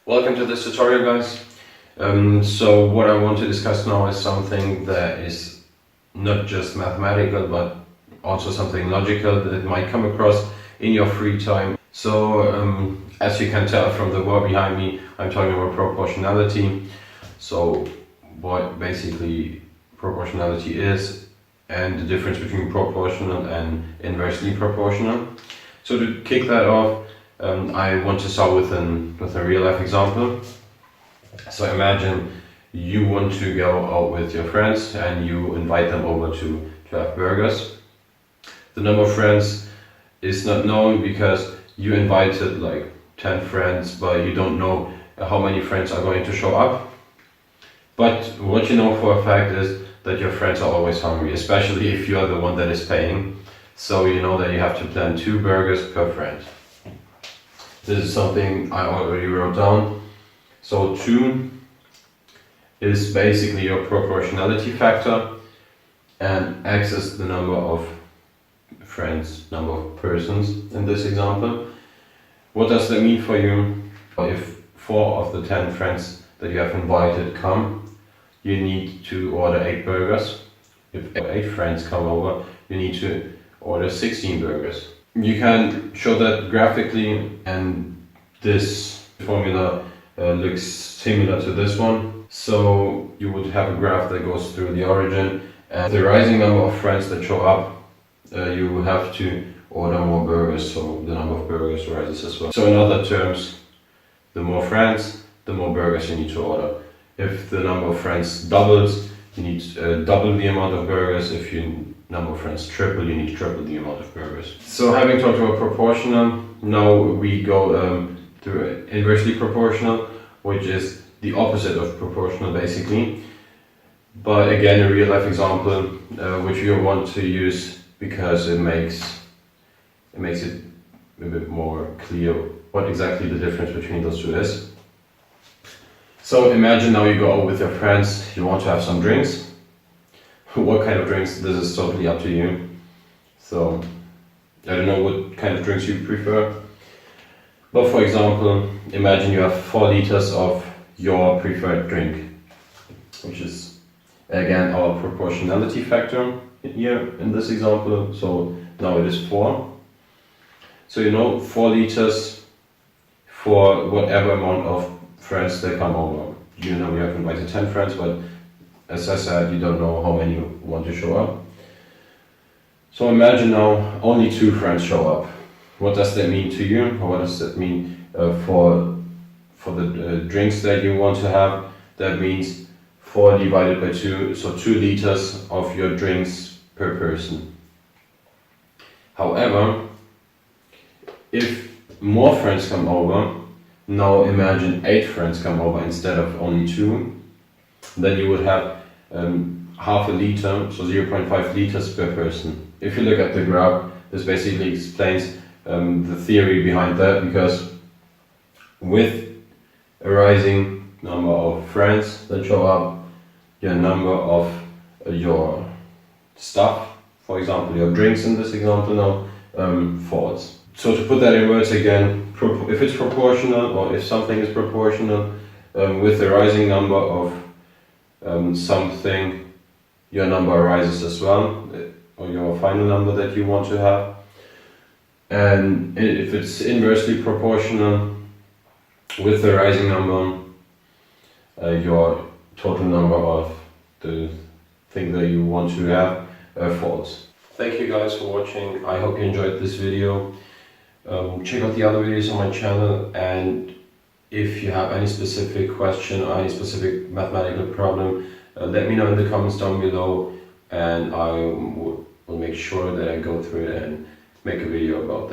Welcome to this tutorial, guys. So what I want to discuss now is something that is not just mathematical but also something logical that might come across in your free time. So as you can tell from the word behind me, I'm talking about proportionality. So what basically proportionality is and the difference between proportional and inversely proportional. So to kick that off, I want to start with a real life example. So imagine you want to go out with your friends and you invite them over to have burgers. The number of friends is not known because you invited like 10 friends, but you don't know how many friends are going to show up. But what you know for a fact is that your friends are always hungry, especially if you are the one that is paying. So you know that you have to plan 2 burgers per friend. This is something I already wrote down. So 2 is basically your proportionality factor, and x is the number of friends, number of persons in this example. What does that mean for you? If 4 of the 10 friends that you have invited come, you need to order 8 burgers. If 8 friends come over, you need to order 16 burgers. You can show that graphically, and this formula looks similar to this one. So you would have a graph that goes through the origin, and the rising number of friends that show up, you have to order more burgers, so the number of burgers rises as well. So in other terms, the more friends, the more burgers you need to order. If the number of friends doubles, you need double the amount of burgers. If your number of friends triple, you need to triple the amount of burgers. So having talked about proportional, now we go to inversely proportional, which is the opposite of proportional basically. But again, a real life example which we want to use because it makes it a bit more clear what exactly the difference between those two is. So imagine now you go out with your friends, you want to have some drinks. What kind of drinks? This is totally up to you. So I don't know what kind of drinks you prefer. But for example, imagine you have 4 liters of your preferred drink, which is again our proportionality factor here in this example. So now it is 4. So you know 4 liters for whatever amount of friends that come over. You know you have invited 10 friends, but as I said, you don't know how many want to show up. So imagine now only 2 friends show up. What does that mean to you? Or what does that mean for the drinks that you want to have? That means 4 divided by 2, so 2 liters of your drinks per person. However, if more friends come over, now imagine 8 friends come over instead of only 2, then you would have half a liter, so 0.5 liters per person. If you look at the graph, this basically explains the theory behind that, because with a rising number of friends that show up, your number of your stuff, for example your drinks in this example now, falls. So to put that in words again, if it's proportional, or if something is proportional, with the rising number of something, your number rises as well, or your final number that you want to have. And if it's inversely proportional, with the rising number, your total number of the thing that you want to have falls. Thank you guys for watching. I hope you enjoyed this video. Check out the other videos on my channel, and if you have any specific question or any specific mathematical problem, let me know in the comments down below, and I will make sure that I go through it and make a video about that.